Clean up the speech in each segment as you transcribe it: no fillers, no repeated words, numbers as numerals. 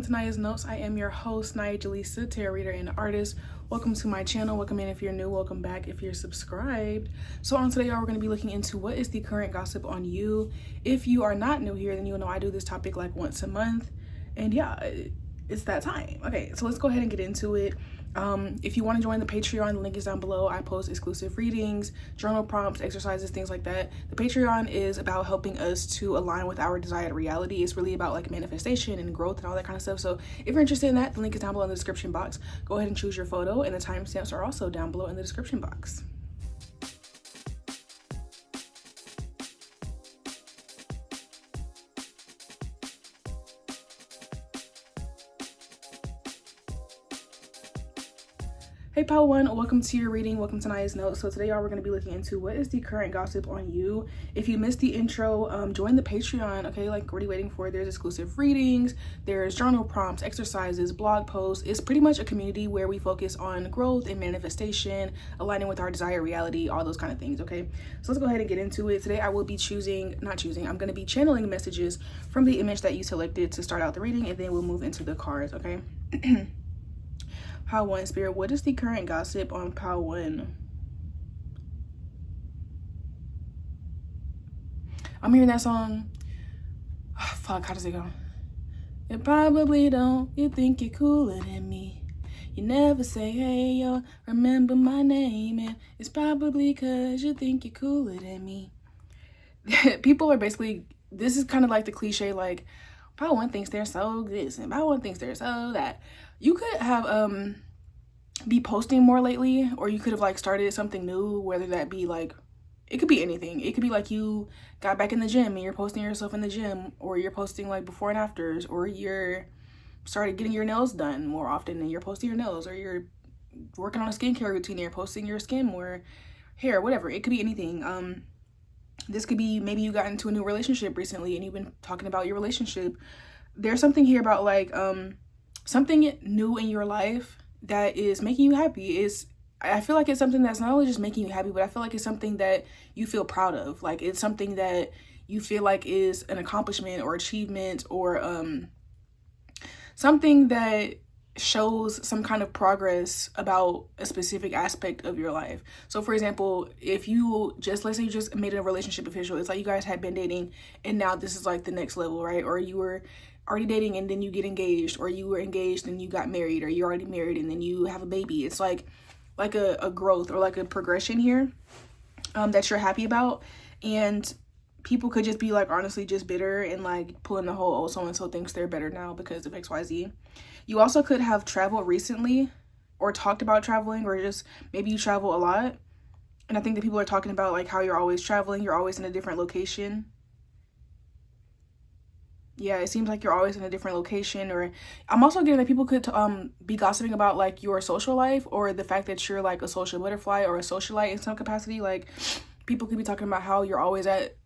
to Aniyah's Notes. I am your host, AniyahJelisa, tarot reader and artist. Welcome to my channel. Welcome in if you're new. Welcome back if you're subscribed. So on today, y'all, we're going to be looking into what is the current gossip on you. If you are not new here, then you'll know I do this topic like once a month. And yeah, it's that time. Okay, so let's go ahead and get into it. If you want to join the Patreon, the link is down below. I post exclusive readings, journal prompts, exercises, things like that. The Patreon is about helping us to align with our desired reality. It's really about like manifestation and growth and all that kind of stuff. So if you're interested in that, the link is down below in the description box. Go ahead and choose your photo, and the timestamps are also down below in the description box. Hey Pile One, welcome to your reading. Welcome to Aniyah's Notes. So today, y'all, we're going to be looking into what is the current gossip on you. If you missed the intro, join the Patreon. Okay, like what are you waiting for? There's exclusive readings, there's journal prompts, exercises, blog posts. It's pretty much a community where we focus on growth and manifestation, aligning with our desired reality, all those kind of things. Okay, so let's go ahead and get into it. Today I will be I'm going to be channeling messages from the image that you selected to start out the reading, and then we'll move into the cards. Okay. Pile One, Spirit, what is the current gossip on Pile One? I'm hearing that song. Oh, fuck, how does it go? You probably don't. You think you're cooler than me. You never say, hey, yo, remember my name. And it's probably because you think you're cooler than me. People are basically, this is kind of like the cliche, like, Pile One thinks they're so this and Pile One thinks they're so that. You could have be posting more lately, or you could have like started something new, whether that be like, it could be anything. It could be like you got back in the gym and you're posting yourself in the gym, or you're posting like before and afters, or you're started getting your nails done more often and you're posting your nails, or you're working on a skincare routine and you're posting your skin or hair, whatever. It could be anything. This could be maybe you got into a new relationship recently and you've been talking about your relationship. There's something here about like something new in your life that is making you happy. I feel like it's something that's not only just making you happy, but I feel like it's something that you feel proud of. Like it's something that you feel like is an accomplishment or achievement, or something that shows some kind of progress about a specific aspect of your life. So for example, if you just, let's say you just made a relationship official, it's like you guys had been dating and now this is like the next level, right? Or you were already dating and then you get engaged, or you were engaged and you got married, or you're already married and then you have a baby. It's like a growth or like a progression here that you're happy about. And people could just be like honestly just bitter and like pulling the whole, oh, so-and-so thinks they're better now because of XYZ. You also could have traveled recently or talked about traveling, or just maybe you travel a lot. And I think that people are talking about like how you're always traveling, you're always in a different location. Yeah, it seems like you're always in a different location. Or I'm also getting that people could be gossiping about like your social life, or the fact that you're like a social butterfly or a socialite in some capacity. Like people could be talking about how you're always at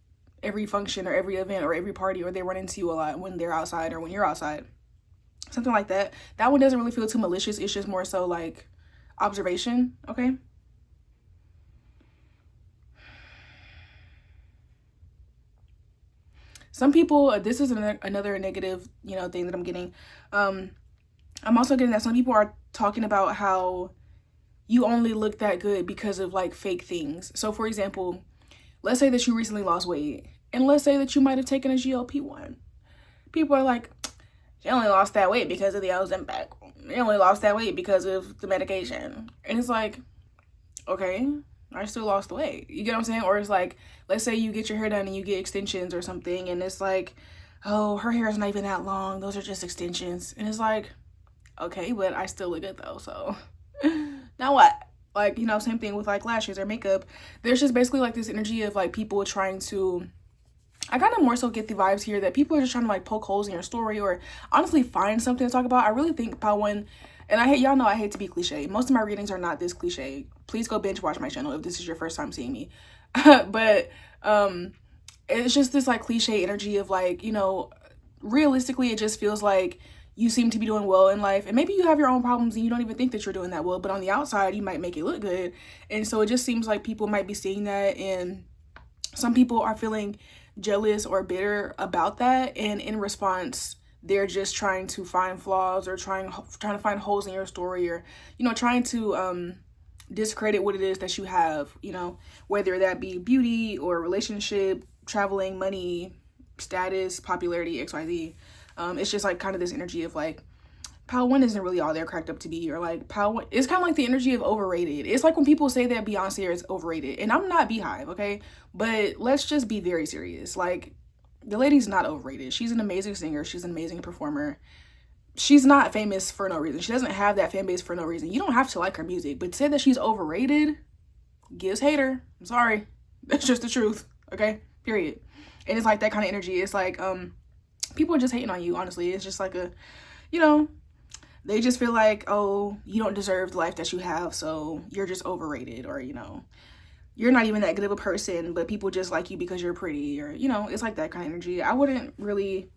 every function or every event or every party, or they run into you a lot when they're outside or when you're outside. Something like that. That one doesn't really feel too malicious. It's just more so like observation, okay? Some people, this is another negative, thing that I'm getting. I'm also getting that some people are talking about how you only look that good because of like fake things. So for example, let's say that you recently lost weight, and let's say that you might have taken a GLP-1. People are like, she only lost that weight because of the Ozempic. She only lost that weight because of the medication. And it's like, okay, I still lost the weight. You get what I'm saying? Or it's like, let's say you get your hair done and you get extensions or something, and it's like, oh, her hair is not even that long. Those are just extensions. And it's like, okay, but I still look good though. So now what? Like, same thing with like lashes or makeup. There's just basically like this energy of like people trying to, I kind of more so get the vibes here that people are just trying to like poke holes in your story, or honestly find something to talk about. I really think Pile One, and y'all know I hate to be cliche. Most of my readings are not this cliche. Please go binge watch my channel if this is your first time seeing me. But it's just this like cliche energy of like, realistically it just feels like you seem to be doing well in life, and maybe you have your own problems and you don't even think that you're doing that well, but on the outside you might make it look good. And so it just seems like people might be seeing that, and some people are feeling jealous or bitter about that, and in response they're just trying to find flaws or trying to find holes in your story, or, you know, trying to discredit what it is that you have, you know, whether that be beauty or relationship, traveling, money, status, popularity, XYZ. It's just like kind of this energy of like, Pal 1 isn't really all they're cracked up to be, or like Pal 1, it's kind of like the energy of overrated. It's like when people say that Beyonce is overrated, and I'm not Beehive, okay? But let's just be very serious. Like, the lady's not overrated. She's an amazing singer. She's an amazing performer. She's not famous for no reason. She doesn't have that fan base for no reason. You don't have to like her music, but to say that she's overrated gives hater. I'm sorry. That's just the truth, okay? Period. And it's like that kind of energy. It's like, people are just hating on you, honestly. It's just like a, you know, they just feel like, oh, you don't deserve the life that you have, so you're just overrated, or, you know, you're not even that good of a person, but people just like you because you're pretty, or, you know, it's like that kind of energy. I wouldn't really,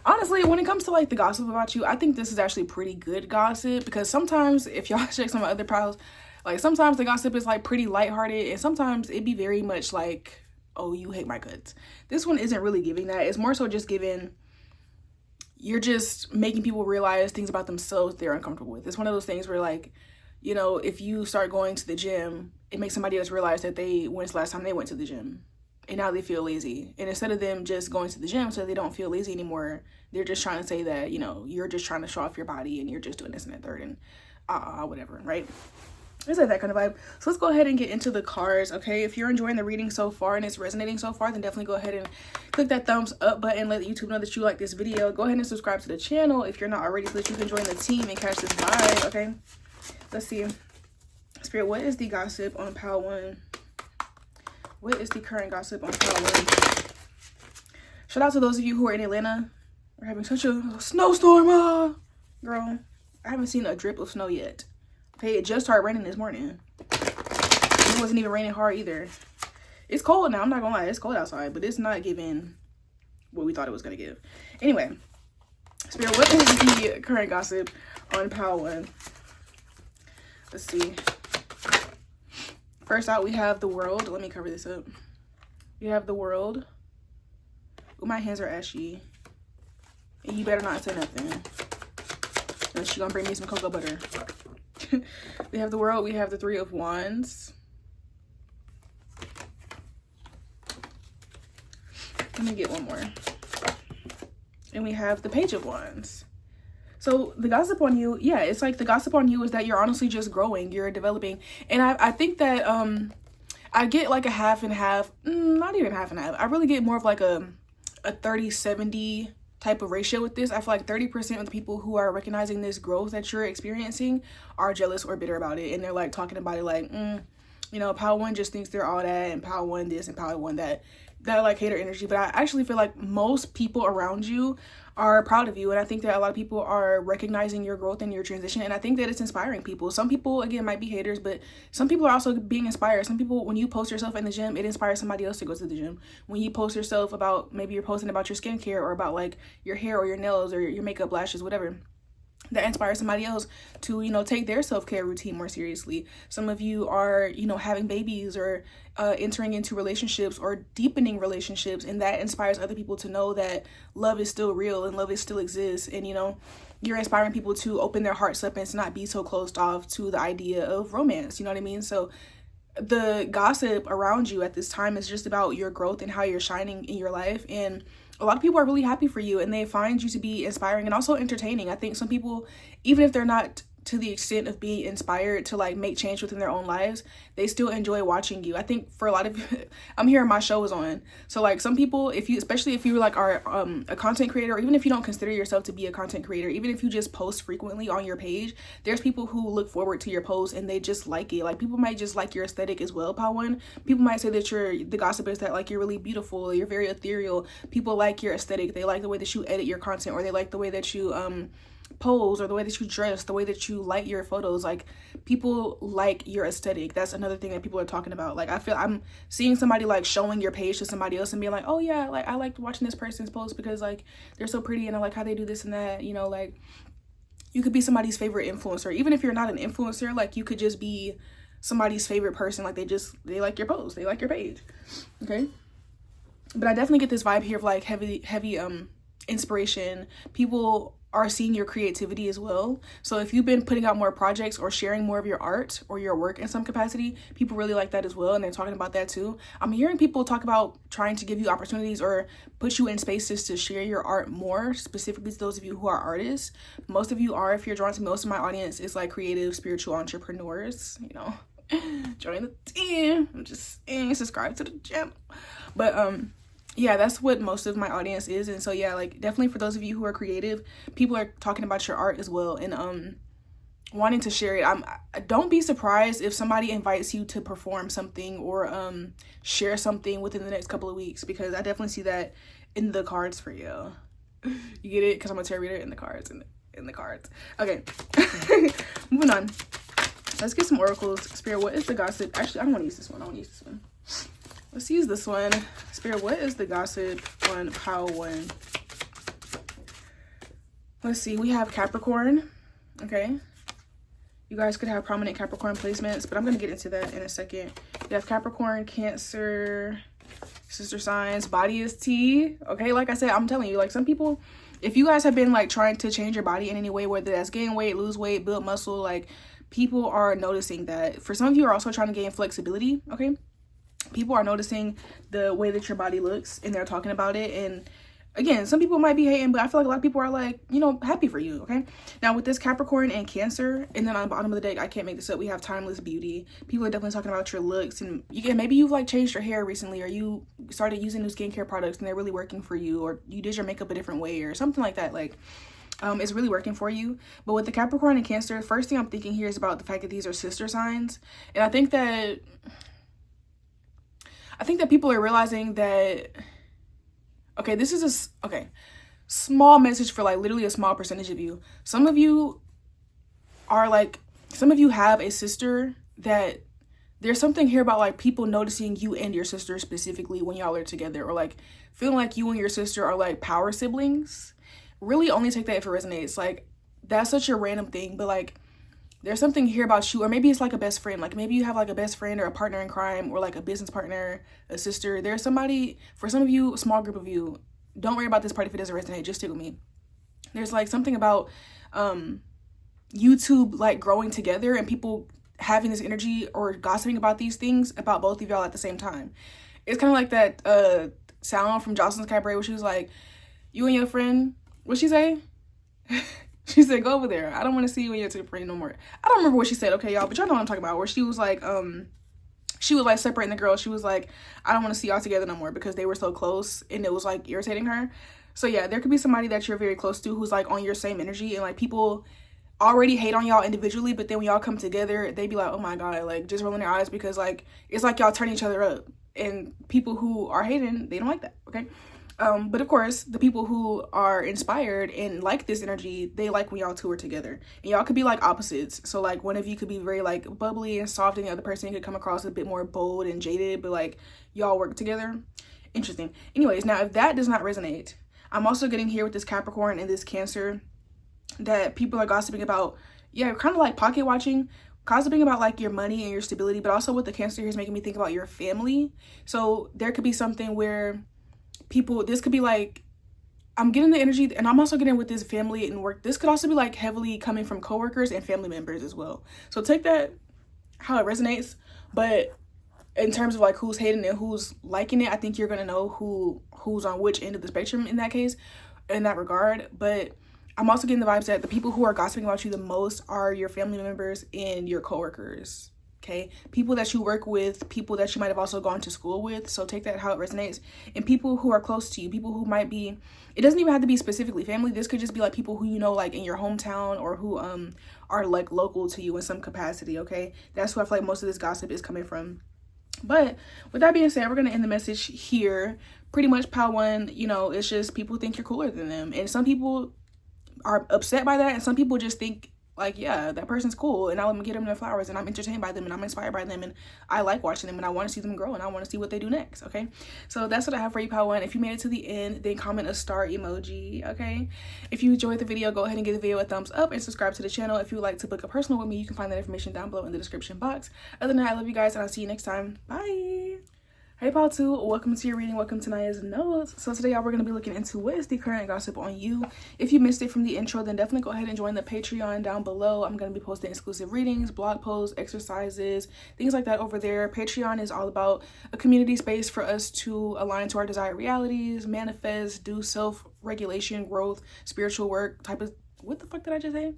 honestly, when it comes to like the gossip about you, I think this is actually pretty good gossip, because sometimes, if y'all check some of my other pals, like sometimes the gossip is like pretty lighthearted, and sometimes it'd be very much like, oh, you hate my guts. This one isn't really giving that. It's more so just giving, you're just making people realize things about themselves they're uncomfortable with. It's one of those things where, like, you know, if you start going to the gym, it makes somebody else realize that when's the last time they went to the gym, and now they feel lazy. And instead of them just going to the gym so they don't feel lazy anymore, they're just trying to say that, you know, you're just trying to show off your body and you're just doing this and that third and whatever, right? It's like that kind of vibe. So let's go ahead and get into the cards, okay? If you're enjoying the reading so far and it's resonating so far, then definitely go ahead and click that thumbs up button. Let YouTube know that you like this video. Go ahead and subscribe to the channel if you're not already, so that you can join the team and catch this vibe, okay? Let's see. Spirit, what is the gossip on Pal 1? What is the current gossip on Pal 1? Shout out to those of you who are in Atlanta. We're having such a snowstorm. Girl, I haven't seen a drip of snow yet. Okay, it just started raining this morning. It wasn't even raining hard either. It's cold now, I'm not gonna lie. It's cold outside, but it's not giving what we thought it was gonna give. Anyway, Spirit, what is the current gossip on Pal 1? Let's see. First out, we have the world. Let me cover this up. We have the world. Oh, my hands are ashy. And you better not say nothing. And she's gonna bring me some cocoa butter. We have the world. We have the 3 of Wands. Let me get one more. And we have the Page of Wands. So the gossip on you, yeah, it's like the gossip on you is that you're honestly just growing, you're developing. And I think that I get like a half and half, not even half and half. I really get more of like a 30-70 type of ratio with this. I feel like 30% of the people who are recognizing this growth that you're experiencing are jealous or bitter about it, and they're like talking about it like, you know, Pal 1 just thinks they're all that, and Pal 1 this and Pal 1 that like hater energy. But I actually feel like most people around you are proud of you, and I think that a lot of people are recognizing your growth and your transition, and I think that it's inspiring people. Some people, again, might be haters, but some people are also being inspired. Some people, when you post yourself in the gym, it inspires somebody else to go to the gym. When you post yourself about, maybe you're posting about your skincare or about like your hair or your nails or your makeup, lashes, whatever, that inspires somebody else to, you know, take their self-care routine more seriously. Some of you are, you know, having babies or entering into relationships or deepening relationships, and that inspires other people to know that love is still real and love is still exists. And, you know, you're inspiring people to open their hearts up and to not be so closed off to the idea of romance, you know what I mean? So the gossip around you at this time is just about your growth and how you're shining in your life. And a lot of people are really happy for you, and they find you to be inspiring and also entertaining. I think some people, even if they're not to the extent of being inspired to like make change within their own lives, they still enjoy watching you. I think for a lot of I'm hearing my show is on, so like some people, if you, especially if you like are a content creator, or even if you don't consider yourself to be a content creator, even if you just post frequently on your page, there's people who look forward to your posts and they just like it. Like people might just like your aesthetic as well, Pal 1. People might say that the gossip is that like you're really beautiful, you're very ethereal. People like your aesthetic, they like the way that you edit your content, or they like the way that you pose, or the way that you dress, the way that you light your photos. Like people like your aesthetic. That's another thing that people are talking about. Like I feel I'm seeing somebody like showing your page to somebody else and being like, oh yeah, like I liked watching this person's post because like they're so pretty and I like how they do this and that, you know. Like you could be somebody's favorite influencer. Even if you're not an influencer, like you could just be somebody's favorite person. Like they like your post, they like your page, okay? But I definitely get this vibe here of like heavy inspiration. People are seeing your creativity as well. So if you've been putting out more projects or sharing more of your art or your work in some capacity, people really like that as well, and they're talking about that too. I'm hearing people talk about trying to give you opportunities or put you in spaces to share your art more, specifically to those of you who are artists. Most of you are, if you're drawn to most of my audience, is like creative, spiritual entrepreneurs, you know. Join the team. I'm just saying, subscribe to the channel. But yeah, that's what most of my audience is. And so yeah, like definitely for those of you who are creative, people are talking about your art as well and wanting to share it. Don't be surprised if somebody invites you to perform something or share something within the next couple of weeks, because I definitely see that in the cards for you. You get it? Because I'm a tarot reader in the cards, in the cards. Okay. Moving on. Let's get some oracles. Spirit, what is the gossip? Actually, I don't want to use this one. I want to use this one. Let's use this one. Spirit, what is the gossip on pile 1? Let's see. We have Capricorn. Okay. You guys could have prominent Capricorn placements, but I'm going to get into that in a second. You have Capricorn, Cancer, sister signs, body is tea. Okay. Like I said, I'm telling you, like some people, if you guys have been like trying to change your body in any way, whether that's gain weight, lose weight, build muscle, like people are noticing that. For some of you are also trying to gain flexibility. Okay. People are noticing the way that your body looks and they're talking about it. And again, some people might be hating, but I feel like a lot of people are like, you know, happy for you. Okay. Now with this Capricorn and Cancer, and then on the bottom of the deck, I can't make this up, we have timeless beauty. People are definitely talking about your looks, and maybe you've like changed your hair recently, or you started using new skincare products and they're really working for you, or you did your makeup a different way or something like that. Like it's really working for you. But with the Capricorn and Cancer, first thing I'm thinking here is about the fact that these are sister signs. And I think that people are realizing that, okay, this is small message for like literally a small percentage of you. Some of you have a sister that there's something here about like people noticing you and your sister specifically when y'all are together, or like feeling like you and your sister are like power siblings. Really only take that if it resonates. Like that's such a random thing, but like there's something here about you, or maybe it's like a best friend. Like maybe you have like a best friend or a partner in crime, or like a business partner, a sister. There's somebody, for some of you, a small group of you, don't worry about this part if it doesn't resonate, just stick with me. There's like something about YouTube like growing together and people having this energy or gossiping about these things about both of y'all at the same time. It's kind of like that sound from Jocelyn's Cabaret where she was like, you and your friend, what'd she say? She said, go over there. I don't want to see you and your friend no more. I don't remember what she said, okay, y'all, but y'all know what I'm talking about. Where she was like separating the girls. She was like, I don't want to see y'all together no more because they were so close and it was like irritating her. So yeah, there could be somebody that you're very close to who's like on your same energy, and like people already hate on y'all individually, but then when y'all come together, they be like, oh my God, like just rolling their eyes because like it's like y'all turn each other up. And people who are hating, they don't like that, okay? But of course, the people who are inspired and like this energy, they like when y'all two are together. And y'all could be like opposites. So like one of you could be very like bubbly and soft, and the other person could come across a bit more bold and jaded, but like y'all work together. Interesting. Anyways, now if that does not resonate, I'm also getting here with this Capricorn and this Cancer that people are gossiping about. Yeah, kind of like pocket watching, gossiping about like your money and your stability, but also with the Cancer here is making me think about your family. So there could be something where people, this could be like, I'm getting the energy, and I'm also getting with this family and work. This could also be like heavily coming from coworkers and family members as well. So take that how it resonates. But in terms of like who's hating and who's liking it, I think you're gonna know who's on which end of the spectrum in that case, in that regard. But I'm also getting the vibes that the people who are gossiping about you the most are your family members and your coworkers. Okay, people that you work with, people that you might have also gone to school with. So take that how it resonates. And people who are close to you, people who might be, it doesn't even have to be specifically family. This could just be like people who you know like in your hometown, or who are like local to you in some capacity. Okay, that's who I feel like most of this gossip is coming from. But with that being said, we're gonna end the message here. Pretty much pile 1, you know, it's just people think you're cooler than them, and some people are upset by that, and some people just think like, yeah, that person's cool, and I'm gonna get them their flowers, and I'm entertained by them, and I'm inspired by them, and I like watching them, and I want to see them grow, and I want to see what they do next. Okay, so that's what I have for you, pile 1. If you made it to the end, then comment a star emoji. Okay, if you enjoyed the video, go ahead and give the video a thumbs up and subscribe to the channel. If you would like to book a personal with me, you can find that information down below in the description box. Other than that, I love you guys, and I'll see you next time. Bye. Hey Pal 2, welcome to your reading, welcome to Aniyah's Notes. So today y'all, we're going to be looking into what is the current gossip on you. If you missed it from the intro, then definitely go ahead and join the Patreon down below. I'm going to be posting exclusive readings, blog posts, exercises, things like that over there. Patreon is all about a community space for us to align to our desired realities, manifest, do self-regulation, growth, spiritual work, type of, what the fuck did I just say?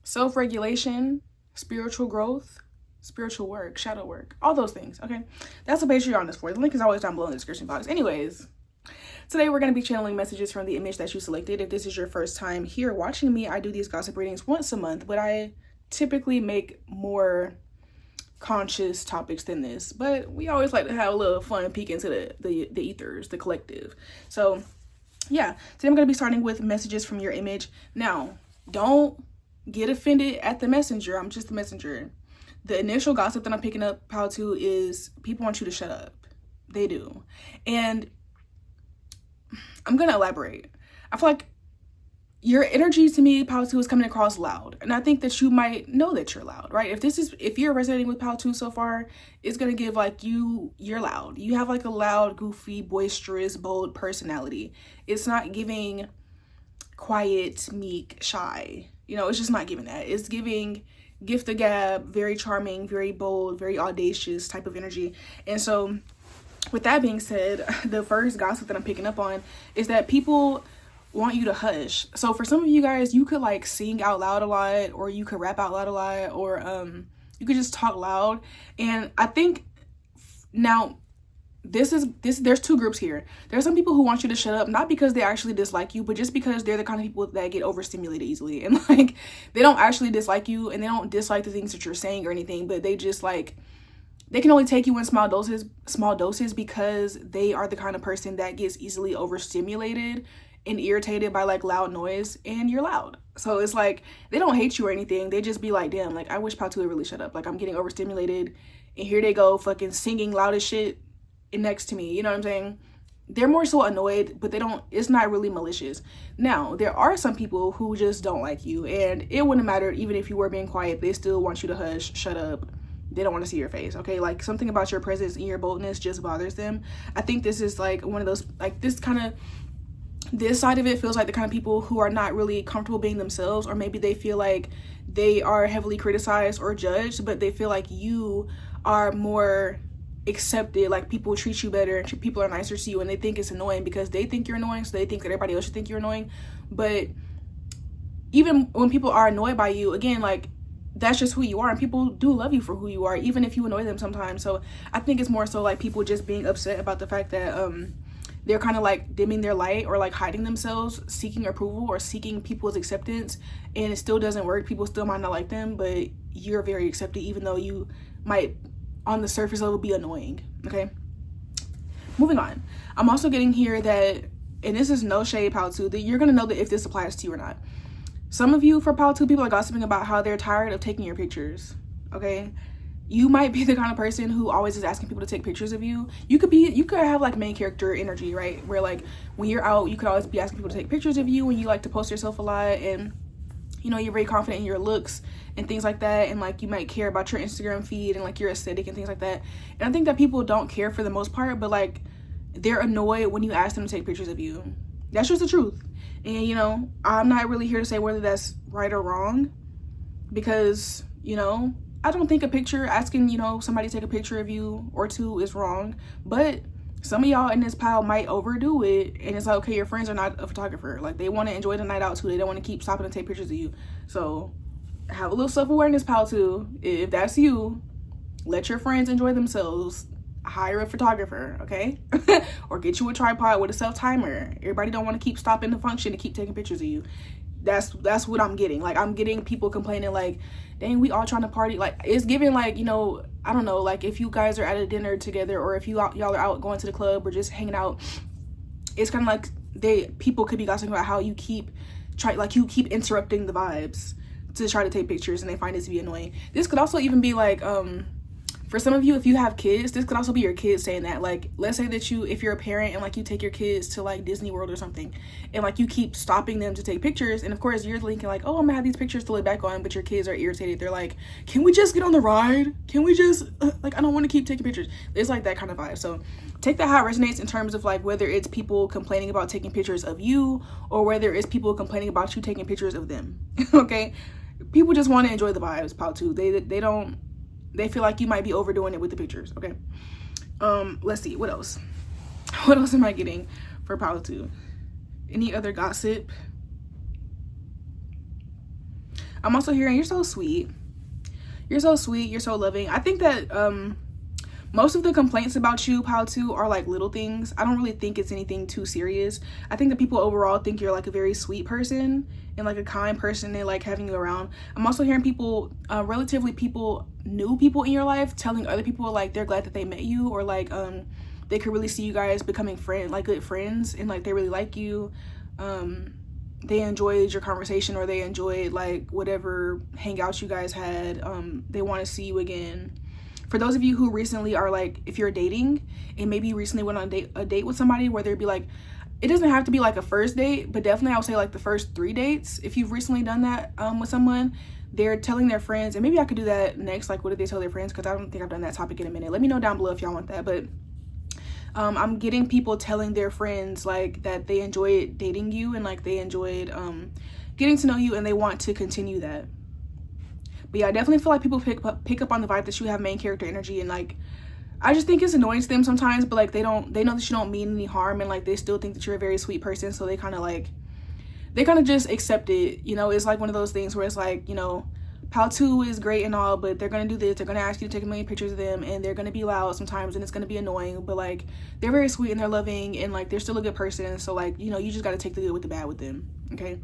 Self-regulation, spiritual growth, spiritual work, shadow work, all those things. Okay, that's what Patreon is for. The link is always down below in the description box. Anyways, today we're going to be channeling messages from the image that you selected. If this is your first time here watching me, I do these gossip readings once a month, but I typically make more conscious topics than this, but we always like to have a little fun peek into the ethers, the collective. So yeah, today I'm going to be starting with messages from your image. Now, don't get offended at the messenger. I'm just the messenger. The initial gossip that I'm picking up, Pal 2, is people want you to shut up. They do. And I'm going to elaborate. I feel like your energy to me, Pal 2, is coming across loud. And I think that you might know that you're loud, right? If you're resonating with Pal 2 so far, it's going to give like you're loud. You have like a loud, goofy, boisterous, bold personality. It's not giving quiet, meek, shy. You know, it's just not giving that. It's giving gift the gab, very charming, very bold, very audacious type of energy. And so with that being said, the first gossip that I'm picking up on is that people want you to hush. So for some of you guys, you could like sing out loud a lot, or you could rap out loud a lot, or you could just talk loud. And I think now there's two groups here. There's some people who want you to shut up, not because they actually dislike you, but just because they're the kind of people that get overstimulated easily. And like, they don't actually dislike you, and they don't dislike the things that you're saying or anything, but they just like, they can only take you in small doses because they are the kind of person that gets easily overstimulated and irritated by like loud noise, and you're loud. So it's like, they don't hate you or anything. They just be like, damn, like I wish Pal 2 would really shut up. Like I'm getting overstimulated, and here they go fucking singing loud as shit next to me. You know what I'm saying? They're more so annoyed, but it's not really malicious. Now, there are some people who just don't like you, and it wouldn't matter even if you were being quiet. They still want you to hush, shut up. They don't want to see your face. Okay, like something about your presence and your boldness just bothers them. I think this is like one of those, like this side of it feels like the kind of people who are not really comfortable being themselves, or maybe they feel like they are heavily criticized or judged, but they feel like you are more accepted, like people treat you better and people are nicer to you, and they think it's annoying because they think you're annoying, so they think that everybody else should think you're annoying. But even when people are annoyed by you, again, like that's just who you are, and people do love you for who you are, even if you annoy them sometimes. So I think it's more so like people just being upset about the fact that they're kind of like dimming their light, or like hiding themselves, seeking approval or seeking people's acceptance, and it still doesn't work. People still might not like them, but you're very accepted even though you might on the surface level be annoying. Okay, moving on. I'm also getting here that, and this is no shade, Pal 2, that you're gonna know that if this applies to you or not. Some of you, for Pal 2, people are gossiping about how they're tired of taking your pictures. Okay, you might be the kind of person who always is asking people to take pictures of you. You could have like main character energy, right, where like when you're out, you could always be asking people to take pictures of you, and you like to post yourself a lot, and you know, you're very confident in your looks and things like that, and like you might care about your Instagram feed and like your aesthetic and things like that. And I think that people don't care for the most part, but like they're annoyed when you ask them to take pictures of you. That's just the truth. And you know, I'm not really here to say whether that's right or wrong, because you know, I don't think asking, you know, somebody to take a picture of you or two is wrong, but some of y'all in this pile might overdo it, and it's like, okay, your friends are not a photographer. Like, they want to enjoy the night out too. They don't want to keep stopping to take pictures of you. So have a little self-awareness, Pal 2. If that's you, let your friends enjoy themselves. Hire a photographer, okay? Or get you a tripod with a self-timer. Everybody don't want to keep stopping the function to keep taking pictures of you. That's what I'm getting. Like, I'm getting people complaining like, dang, we all trying to party. Like, it's giving like, you know, I don't know, like if you guys are at a dinner together, or if y'all are out going to the club or just hanging out, it's kind of like people could be gossiping about how you keep interrupting the vibes to try to take pictures, and they find it to be annoying. This could also even be like For some of you, if you have kids, this could also be your kids saying that. Like, let's say that if you're a parent and like you take your kids to like Disney World or something, and like you keep stopping them to take pictures, and of course you're thinking like, oh, I'm gonna have these pictures to look back on, but your kids are irritated. They're like, can we just get on the ride? Can we just like, I don't want to keep taking pictures. It's like that kind of vibe. So take that how it resonates in terms of like whether it's people complaining about taking pictures of you or whether it's people complaining about you taking pictures of them. Okay, people just want to enjoy the vibes. Pile 2, they feel like you might be overdoing it with the pictures. Okay, let's see what else am I getting for pile 2. Any other gossip? I'm also hearing you're so sweet, you're so loving. I think that most of the complaints about you, pile 2, are like little things. I don't really think it's anything too serious. I think that people overall think you're like a very sweet person and like a kind person. They like having you around. I'm also hearing people, new people in your life telling other people like they're glad that they met you, or like they could really see you guys becoming good friends, and like they really like you. They enjoyed your conversation, or they enjoyed like whatever hangouts you guys had. They want to see you again. For those of you who recently are like, if you're dating and maybe you recently went on a date with somebody, where there'd be like, it doesn't have to be like a first date, but definitely I would say like the first 3 dates. If you've recently done that with someone, they're telling their friends, and maybe I could do that next. Like, what did they tell their friends? Because I don't think I've done that topic in a minute. Let me know down below if y'all want that. But I'm getting people telling their friends like that they enjoyed dating you, and like they enjoyed getting to know you, and they want to continue that. But yeah, I definitely feel like people pick up on the vibe that you have main character energy, and like I just think it's annoying to them sometimes, but like they know that you don't mean any harm, and like they still think that you're a very sweet person, so they kind of just accept it. You know, it's like one of those things where it's like, you know, pile 2 is great and all, but they're gonna do this, they're gonna ask you to take a million pictures of them, and they're gonna be loud sometimes, and it's gonna be annoying, but like they're very sweet and they're loving, and like they're still a good person. So like, you know, you just got to take the good with the bad with them. Okay,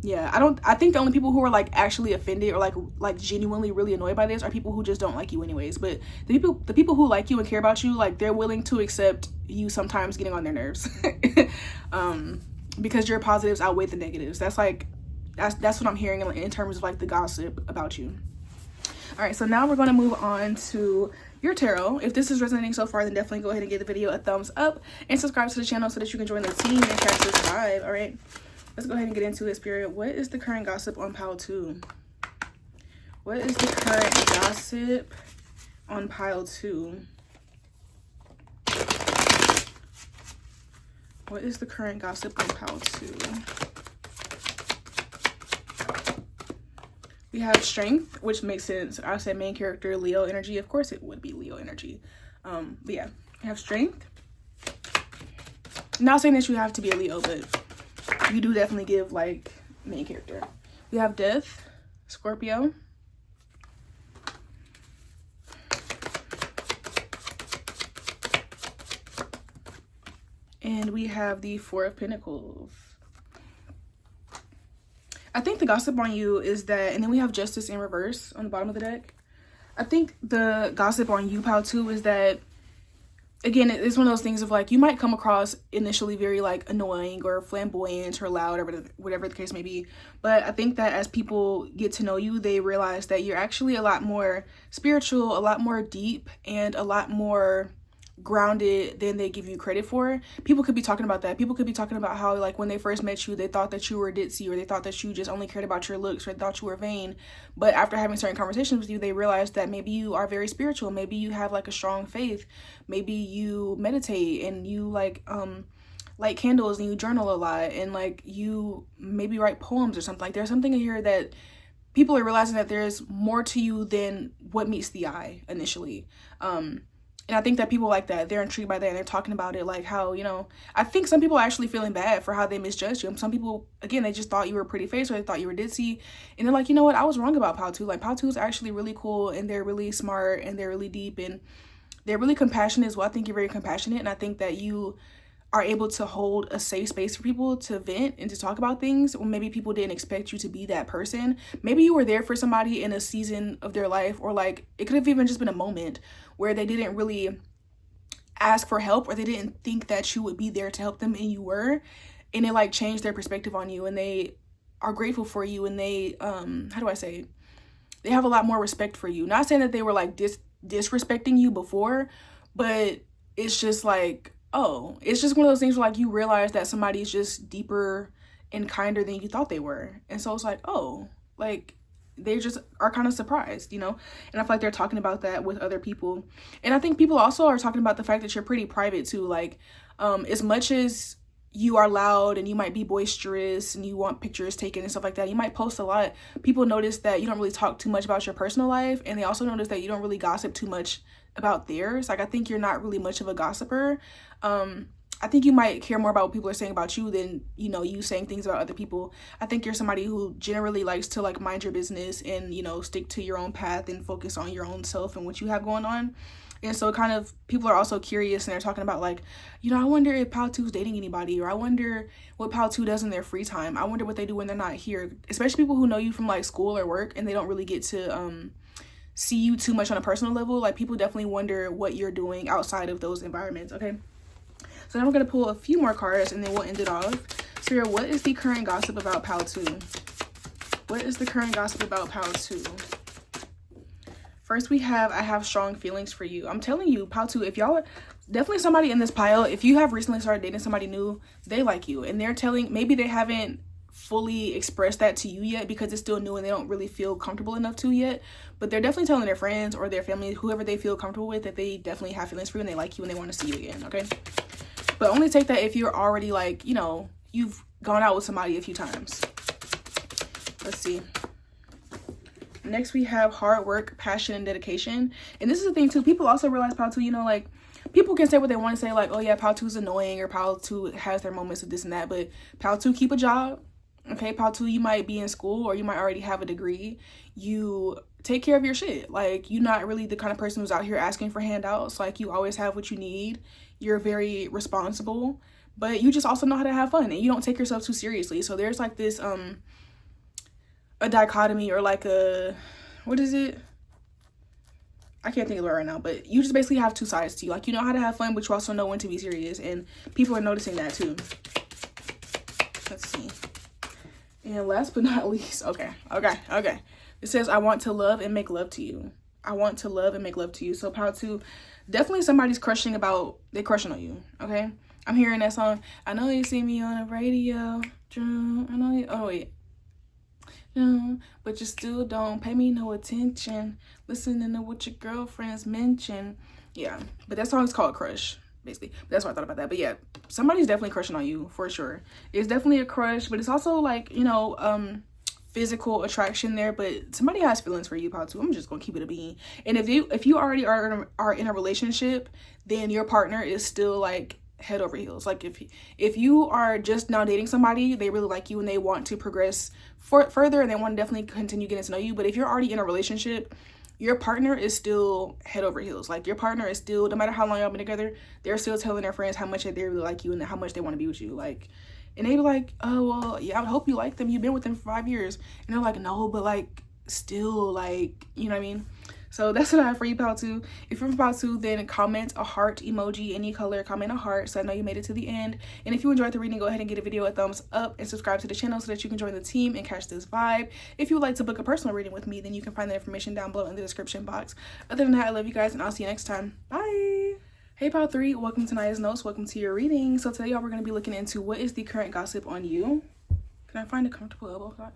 yeah, I think the only people who are like actually offended or like genuinely really annoyed by this are people who just don't like you anyways. But the people who like you and care about you, like they're willing to accept you sometimes getting on their nerves because your positives outweigh the negatives. That's what I'm hearing in terms of like the gossip about you. All right, so now we're going to move on to your tarot. If this is resonating so far, then definitely go ahead and give the video a thumbs up and subscribe to the channel so that you can join the team and catch this vibe. All right, let's go ahead and get into it, Spirit. What is the current gossip on pile 2? What is the current gossip on pile 2? What is the current gossip on pile 2? We have strength, which makes sense. I said main character, Leo energy. Of course it would be Leo energy. But yeah, we have strength. Not saying that you have to be a Leo, but you do definitely give like main character. We have death, Scorpio. And we have the 4 of Pentacles. I think the gossip on you is that, and then we have justice in reverse on the bottom of the deck. I think the gossip on you, pile 2, is that, again, it's one of those things of like, you might come across initially very like annoying or flamboyant or loud, or whatever the case may be. But I think that as people get to know you, they realize that you're actually a lot more spiritual, a lot more deep, and a lot more grounded than they give you credit for. People could be talking about that. People could be talking about how like when they first met you, they thought that you were ditzy, or they thought that you just only cared about your looks, or they thought you were vain. But after having certain conversations with you, they realized that maybe you are very spiritual. Maybe you have like a strong faith. Maybe you meditate and you like light candles and you journal a lot, and like you maybe write poems or something. Like there's something in here that people are realizing that there's more to you than what meets the eye initially. And I think that people like that, they're intrigued by that, and they're talking about it like how, you know, I think some people are actually feeling bad for how they misjudged you. And some people, again, they just thought you were pretty face, or they thought you were ditzy. And they're like, you know what, I was wrong about pile 2. Like pile 2 is actually really cool, and they're really smart, and they're really deep, and they're really compassionate as well. I think you're very compassionate, and I think that you are able to hold a safe space for people to vent and to talk about things when maybe people didn't expect you to be that person. Maybe you were there for somebody in a season of their life, or like it could have even just been a moment where they didn't really ask for help, or they didn't think that you would be there to help them, and you were, and it like changed their perspective on you, and they are grateful for you, and they how do I say, they have a lot more respect for you. Not saying that they were like disrespecting you before, but it's just like, oh, it's just one of those things where like you realize that somebody's just deeper and kinder than you thought they were. And so it's like, oh, like they just are kind of surprised, you know? And I feel like they're talking about that with other people. And I think people also are talking about the fact that you're pretty private too. Like, as much as you are loud and you might be boisterous and you want pictures taken and stuff like that, you might post a lot, people notice that you don't really talk too much about your personal life, and they also notice that you don't really gossip too much about theirs. Like, I think you're not really much of a gossiper. I think you might care more about what people are saying about you than, you know, you saying things about other people. I think you're somebody who generally likes to like mind your business and, you know, stick to your own path and focus on your own self and what you have going on. And so kind of people are also curious, and they're talking about like, you know, I wonder if Pal 2's dating anybody, or I wonder what Pal 2 does in their free time. I wonder what they do when they're not here, especially people who know you from like school or work and they don't really get to see you too much on a personal level. Like, people definitely wonder what you're doing outside of those environments, okay? So now we're going to pull a few more cards and then we'll end it off. So here, what is the current gossip about Pal 2? What is the current gossip about Pal 2? First we have, I have strong feelings for you. I'm telling you, Pal 2, if y'all, definitely somebody in this pile, if you have recently started dating somebody new, they like you. And they're telling, maybe they haven't fully expressed that to you yet because it's still new and they don't really feel comfortable enough to yet. But they're definitely telling their friends or their family, whoever they feel comfortable with, that they definitely have feelings for you and they like you and they want to see you again, okay? But only take that if you're already like, you know, you've gone out with somebody a few times. Let's see. Next we have hard work, passion, and dedication. And this is the thing too, people also realize Pal 2, you know, like, people can say what they want to say, like, oh yeah, Pal 2's annoying, or Pal 2 has their moments of this and that, but Pal 2 keep a job, okay? Pal 2, you might be in school or you might already have a degree. You take care of your shit. Like, you're not really the kind of person who's out here asking for handouts. Like, you always have what you need. You're very responsible, but you just also know how to have fun, and you don't take yourself too seriously. So there's like this a dichotomy, or like a, what is it? I can't think of it right now, but you just basically have two sides to you. Like, you know how to have fun, but you also know when to be serious, and people are noticing that too. Let's see. And last but not least, okay. It says, I want to love and make love to you. I want to love and make love to you. So Pal 2, definitely somebody's crushing on you, okay? I'm hearing that song. I know you see me on the radio. I know you, oh wait. But you still don't pay me no attention. Listening to what your girlfriends mention. Yeah, but that song's called Crush, basically. That's what I thought about that. But yeah, somebody's definitely crushing on you, for sure. It's definitely a crush, but it's also like, you know, physical attraction there, but somebody has feelings for you, Pal 2. I'm just gonna keep it a bean. And if you already are in a relationship, then your partner is still like head over heels. Like, if you are just now dating somebody, they really like you and they want to progress further, and they want to definitely continue getting to know you. But if you're already in a relationship, your partner is still head over heels. Like, your partner is still, no matter how long y'all been together, they're still telling their friends how much they really like you and how much they want to be with you. Like, and they be like, oh, well, yeah, I would hope you like them. You've been with them for 5 years. And they're like, no, but like, still, like, you know what I mean? So that's what I have for you, Pal 2. If you're from Pal 2, then comment a heart emoji, any color, comment a heart, so I know you made it to the end. And if you enjoyed the reading, go ahead and give a video a thumbs up and subscribe to the channel so that you can join the team and catch this vibe. If you would like to book a personal reading with me, then you can find that information down below in the description box. Other than that, I love you guys, and I'll see you next time. Bye! Hey Pal 3, welcome to Naya's Notes. Welcome to your reading. So today, y'all, we're going to be looking into what is the current gossip on you. Can I find a comfortable elbow shot?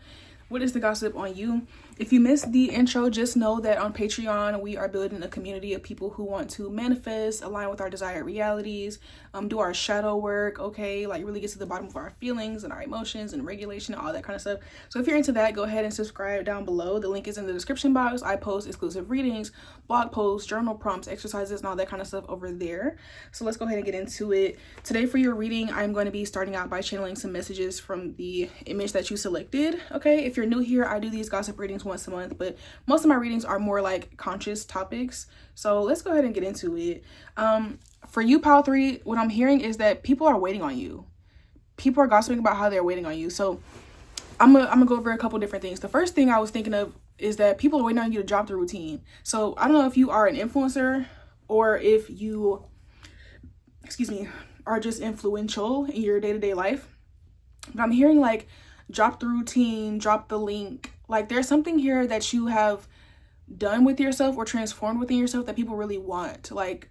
What is the gossip on you? If you missed the intro, just know that on Patreon, we are building a community of people who want to manifest, align with our desired realities, do our shadow work, okay? Like, really get to the bottom of our feelings and our emotions and regulation and all that kind of stuff. So if you're into that, go ahead and subscribe down below. The link is in the description box. I post exclusive readings, blog posts, journal prompts, exercises, and all that kind of stuff over there. So let's go ahead and get into it. Today for your reading, I'm going to be starting out by channeling some messages from the image that you selected, okay? If you're new here, I do these gossip readings once a month, but most of my readings are more like conscious topics. So let's go ahead and get into it. For you, Pal 3, what I'm hearing is that people are waiting on you. People are gossiping about how they're waiting on you. So I'm gonna go over a couple different things. The first thing I was thinking of is that people are waiting on you to drop the routine. So I don't know if you are an influencer or if you, are just influential in your day-to-day life. But I'm hearing like, drop the routine, drop the link. Like, there's something here that you have done with yourself or transformed within yourself that people really want. Like,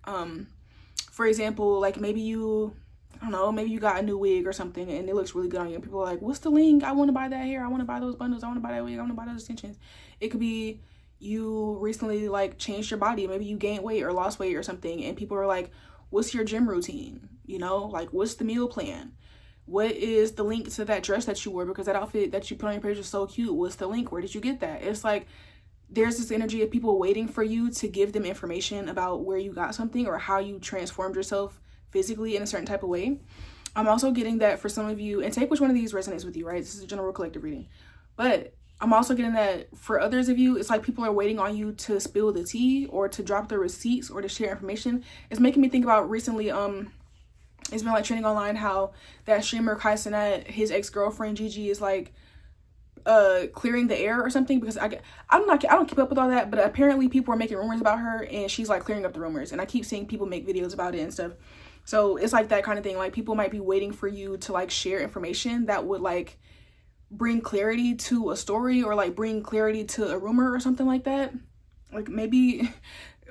for example, like maybe you, I don't know, maybe you got a new wig or something and it looks really good on you. And people are like, what's the link? I want to buy that hair. I want to buy those bundles. I want to buy that wig. I want to buy those extensions. It could be you recently like changed your body. Maybe you gained weight or lost weight or something. And people are like, what's your gym routine? You know, like what's the meal plan? What is the link to that dress that you wore? Because that outfit that you put on your page is so cute. What's the link? Where did you get that? It's like, there's this energy of people waiting for you to give them information about where you got something or how you transformed yourself physically in a certain type of way. I'm also getting that for some of you, and take which one of these resonates with you, right? This is a general collective reading. But I'm also getting that for others of you, it's like people are waiting on you to spill the tea or to drop the receipts or to share information. It's making me think about recently, it's been like trending online how that streamer Kai Cenat, his ex-girlfriend Gigi is like clearing the air or something, because I don't keep up with all that, but apparently people are making rumors about her and she's like clearing up the rumors, and I keep seeing people make videos about it and stuff. So it's like that kind of thing, like people might be waiting for you to like share information that would like bring clarity to a story or like bring clarity to a rumor or something like that. Like maybe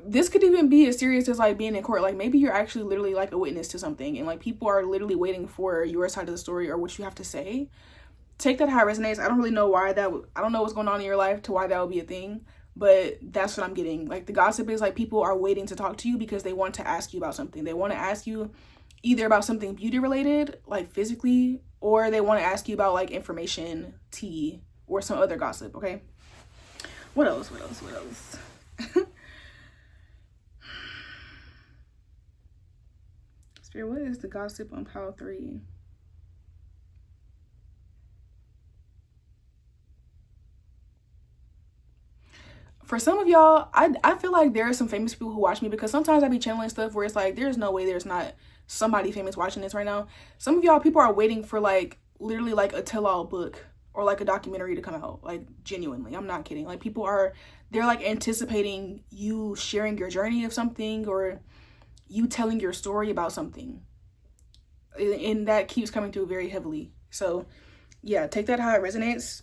this could even be as serious as like being in court. Like maybe you're actually literally like a witness to something and like people are literally waiting for your side of the story or what you have to say. Take that how it resonates. I don't really know why that I don't know what's going on in your life to why that would be a thing, but that's what I'm getting. Like the gossip is like people are waiting to talk to you because they want to ask you about something. They want to ask you either about something beauty related, like physically, or they want to ask you about like information, tea, or some other gossip. Okay, what else? Spirit, what is the gossip on pile 3? For some of y'all, I feel like there are some famous people who watch me, because sometimes I be channeling stuff where it's like, there's no way there's not somebody famous watching this right now. Some of y'all, people are waiting for like literally like a tell-all book or like a documentary to come out. Like genuinely, I'm not kidding. Like people are, they're like anticipating you sharing your journey of something or you telling your story about something. And that keeps coming through very heavily. So yeah, take that how it resonates.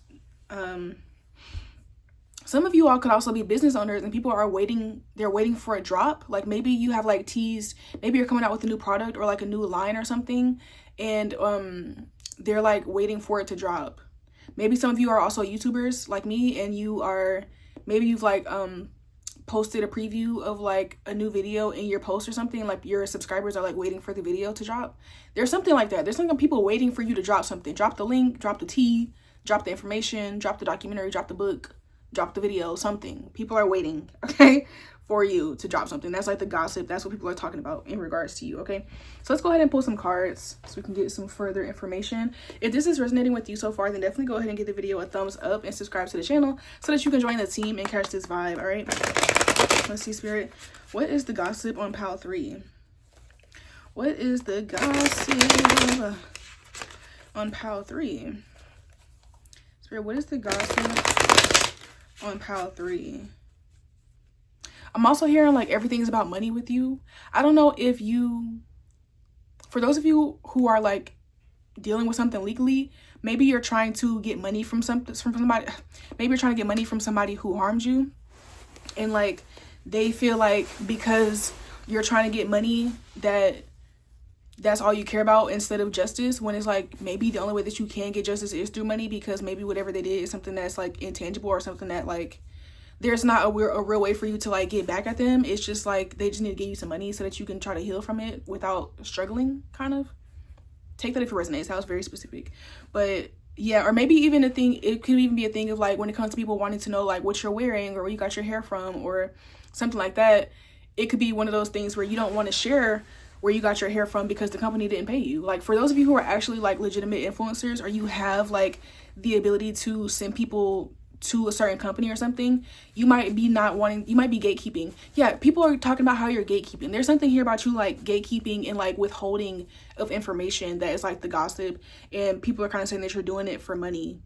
Some of you all could also be business owners and people are waiting, they're waiting for a drop. Like maybe you have like teased, maybe you're coming out with a new product or like a new line or something, and they're like waiting for it to drop. Maybe some of you are also YouTubers like me, and you are, maybe you've like posted a preview of like a new video in your post or something, like your subscribers are like waiting for the video to drop. There's something like that. There's some people waiting for you to drop something. Drop the link, drop the tea, drop the information, drop the documentary, drop the book, drop the video, something. People are waiting, okay, for you to drop something. That's like the gossip. That's what people are talking about in regards to you, okay? So let's go ahead and pull some cards so we can get some further information. If this is resonating with you so far, then definitely go ahead and give the video a thumbs up and subscribe to the channel so that you can join the team and catch this vibe, all right? Let's see, Spirit. What is the gossip on pile 3? What is the gossip on pile 3? Spirit, what is the gossip on pile 3? I'm also hearing like everything's about money with you. I don't know if you, for those of you who are like dealing with something legally, maybe you're trying to get money from somebody. Maybe you're trying to get money from somebody who harmed you, and like they feel like because you're trying to get money that's all you care about instead of justice, when it's like maybe the only way that you can get justice is through money, because maybe whatever they did is something that's like intangible or something that like there's not a real way for you to like get back at them. It's just like they just need to give you some money so that you can try to heal from it without struggling, kind of. Take that if it resonates. That was very specific. But yeah, or maybe even a thing, it could even be a thing of like when it comes to people wanting to know like what you're wearing or where you got your hair from or something like that. It could be one of those things where you don't want to share where you got your hair from because the company didn't pay you. Like for those of you who are actually like legitimate influencers, or you have like the ability to send people to a certain company or something, you might be you might be gatekeeping. Yeah, people are talking about how you're gatekeeping. There's something here about you like gatekeeping and like withholding of information that is like the gossip, and people are kind of saying that you're doing it for money.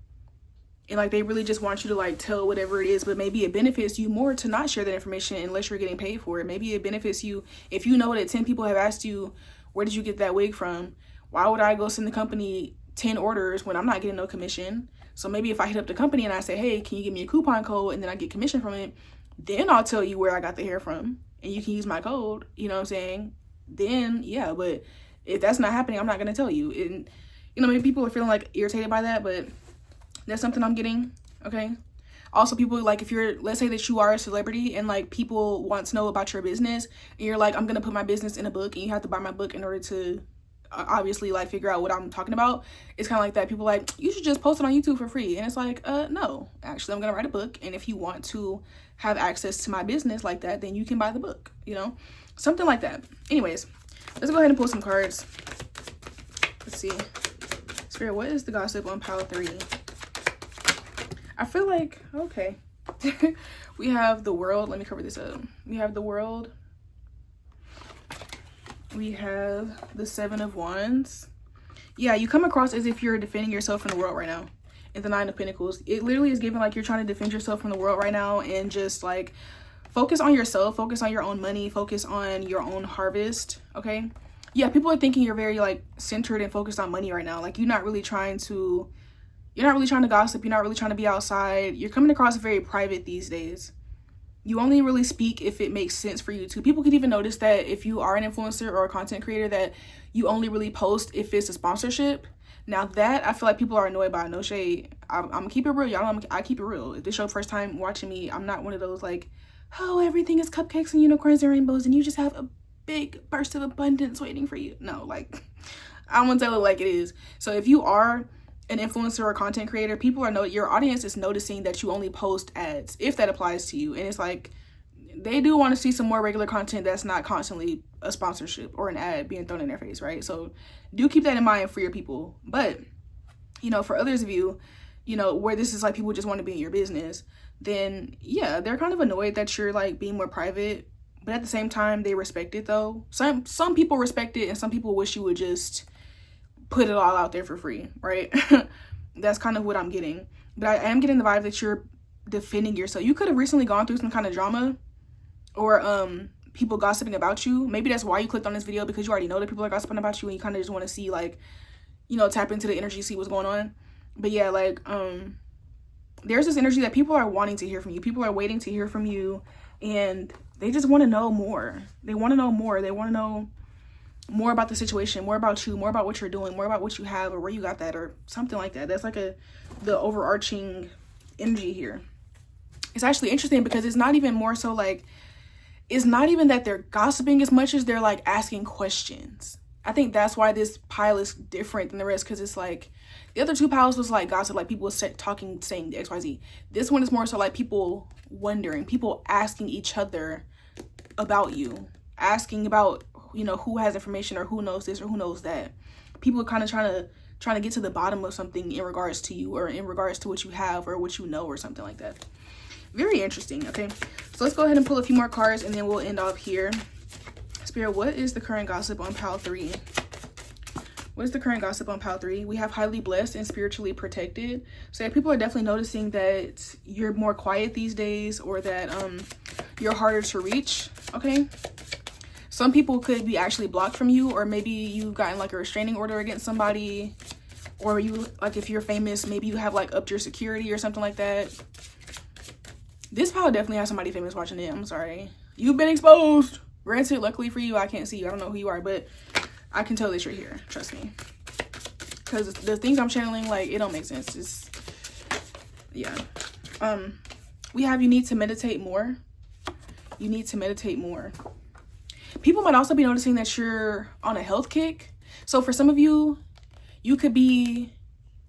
And like they really just want you to like tell whatever it is, but maybe it benefits you more to not share that information unless you're getting paid for it. Maybe it benefits you if you know that 10 people have asked you, where did you get that wig from? Why would I go send the company 10 orders when I'm not getting no commission? So maybe if I hit up the company and I say, hey, can you give me a coupon code, and then I get commission from it, then I'll tell you where I got the hair from and you can use my code, you know what I'm saying? Then yeah, but if that's not happening, I'm not gonna tell you. And you know, maybe people are feeling like irritated by that, but that's something I'm getting. Okay. Also, people, like, if you're, let's say that you are a celebrity and like people want to know about your business and you're like, I'm gonna put my business in a book and you have to buy my book in order to obviously like figure out what I'm talking about. It's kind of like that. People like, you should just post it on YouTube for free. And it's like, no, actually I'm gonna write a book, and if you want to have access to my business like that, then you can buy the book, you know, something like that. Anyways, let's go ahead and pull some cards. Let's see. Spirit, what is the gossip on pile 3? I feel like, okay. We have the World. Let me cover this up. We have the World. We have the 7 of Wands. Yeah, you come across as if you're defending yourself from the world right now. And the 9 of Pentacles. It literally is giving like you're trying to defend yourself from the world right now, and just like focus on yourself, focus on your own money, focus on your own harvest. Okay. Yeah, people are thinking you're very like centered and focused on money right now. Like you're not really trying to gossip. You're not really trying to be outside. You're coming across very private these days. You only really speak if it makes sense for you to. People could even notice that if you are an influencer or a content creator, that you only really post if it's a sponsorship. Now that I feel like people are annoyed by. No shade. I'm gonna keep it real, y'all. I keep it real. If this is your first time watching me, I'm not one of those like, oh, everything is cupcakes and unicorns and rainbows and you just have a big burst of abundance waiting for you. No, like, I'm gonna tell it like it is. So if you are an influencer or content creator, people are your audience is noticing that you only post ads, if that applies to you. And it's like, they do want to see some more regular content that's not constantly a sponsorship or an ad being thrown in their face, right? So do keep that in mind for your people. But, you know, for others of you, you know, where this is like people just want to be in your business, then yeah, they're kind of annoyed that you're like being more private. But at the same time, they respect it though. Some people respect it, and some people wish you would just put it all out there for free, right? That's kind of what I'm getting. But I am getting the vibe that you're defending yourself. You could have recently gone through some kind of drama, or people gossiping about you. Maybe that's why you clicked on this video, because you already know that people are gossiping about you and you kind of just want to see, like, you know, tap into the energy, see what's going on. But yeah, like, there's this energy that people are wanting to hear from you. People are waiting to hear from you, and they just want to know more. They want to know more. They want to know more about the situation, more about you, more about what you're doing, more about what you have or where you got that or something like that. That's like the overarching energy here. It's actually interesting because it's not even more so like, it's not even that they're gossiping as much as they're like asking questions. I think that's why this pile is different than the rest, because it's like the other 2 piles was like gossip, like people talking, saying XYZ. This one is more so like people wondering, people asking each other about you, asking about, you know, who has information or who knows this or who knows that. People are kind of trying to get to the bottom of something in regards to you, or in regards to what you have or what you know or something like that. Very interesting. Okay, so let's go ahead and pull a few more cards and then we'll end off here. Spirit, what is the current gossip on pile 3? What is the current gossip on pile 3? We have highly blessed and spiritually protected. So yeah, people are definitely noticing that you're more quiet these days, or that you're harder to reach. Okay, some people could be actually blocked from you, or maybe you've gotten like a restraining order against somebody, or you, like, if you're famous, maybe you have like upped your security or something like that. This pile definitely has somebody famous watching it. I'm sorry, you've been exposed. Granted, luckily for you, I can't see you. I don't know who you are, but I can tell that you're here. Trust me. Because the things I'm channeling, like, it don't make sense. It's, yeah. We have, you need to meditate more. You need to meditate more. People might also be noticing that you're on a health kick. So for some of you, you could be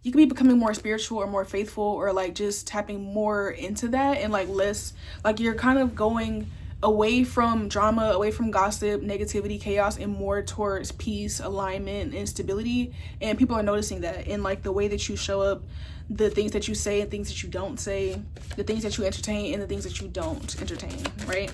becoming more spiritual or more faithful, or like just tapping more into that, and like less, like you're kind of going away from drama, away from gossip, negativity, chaos, and more towards peace, alignment, and stability. And people are noticing that in like the way that you show up, the things that you say and things that you don't say, the things that you entertain and the things that you don't entertain, right?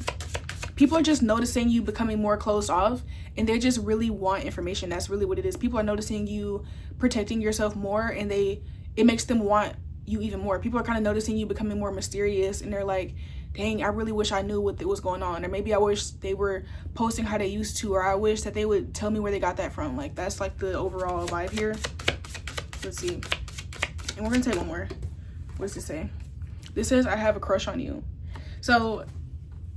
People are just noticing you becoming more closed off, and they just really want information. That's really what it is. People are noticing you protecting yourself more, and it makes them want you even more. People are kind of noticing you becoming more mysterious, and they're like, dang, I really wish I knew what was going on. Or maybe I wish they were posting how they used to, or I wish that they would tell me where they got that from. Like, that's like the overall vibe here. Let's see. And we're gonna take one more. What does it say? This says, I have a crush on you. So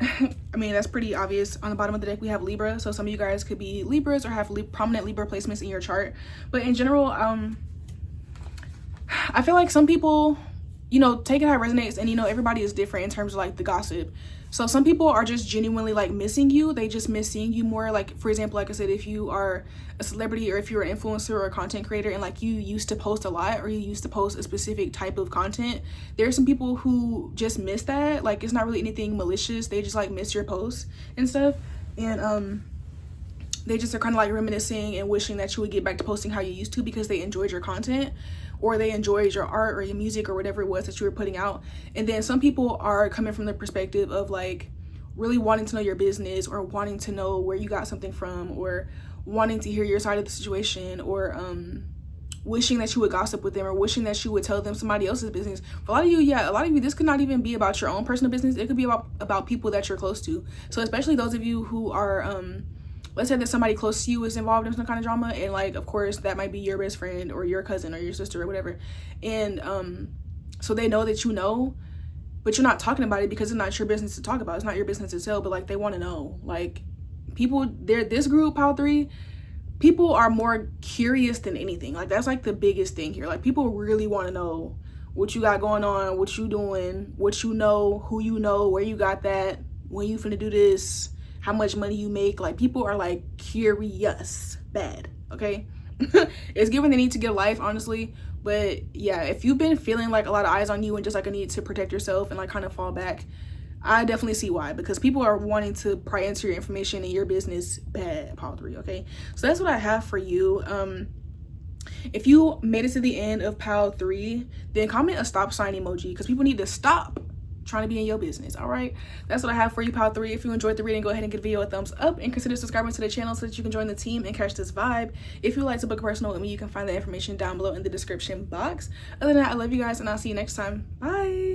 I mean, that's pretty obvious. On the bottom of the deck, we have Libra. So some of you guys could be Libras or have prominent Libra placements in your chart. But in general, I feel like some people, you know, take it how it resonates, and you know, everybody is different in terms of like the gossip. So some people are just genuinely like missing you. They just miss seeing you more. Like, for example, like I said, if you are a celebrity or if you're an influencer or a content creator and like you used to post a lot or you used to post a specific type of content, there are some people who just miss that. Like, it's not really anything malicious. They just like miss your posts and stuff. And they just are kind of like reminiscing and wishing that you would get back to posting how you used to because they enjoyed your content or they enjoyed your art or your music or whatever it was that you were putting out. And then some people are coming from the perspective of like really wanting to know your business or wanting to know where you got something from or wanting to hear your side of the situation or wishing that you would gossip with them or wishing that you would tell them somebody else's business. For a lot of you, this could not even be about your own personal business. It could be about people that you're close to. So especially those of you who are let's say that somebody close to you is involved in some kind of drama, and like, of course, that might be your best friend or your cousin or your sister or whatever. And so they know that you know, but you're not talking about it because it's not your business to talk about. It's not your business to tell, but like, they want to know. Like, people, this group, Pile 3, people are more curious than anything. Like, that's like the biggest thing here. Like, people really want to know what you got going on, what you doing, what you know, who you know, where you got that, when you finna do this, how much money you make. Like, people are like curious bad, okay? It's given they need to get a life, honestly. But yeah, if you've been feeling like a lot of eyes on you and just like a need to protect yourself and like kind of fall back, I definitely see why, because people are wanting to pry into your information and your business bad, Pile 3, okay? So that's what I have for you. If you made it to the end of Pile 3, then comment a stop sign emoji, because people need to stop trying to be in your business. All right, that's what I have for you, Pile 3. If you enjoyed the reading, go ahead and give the video a thumbs up and consider subscribing to the channel so that you can join the team and catch this vibe. If you would like to book a personal with me, you can find the information down below in the description box. Other than that, I love you guys and I'll see you next time. Bye.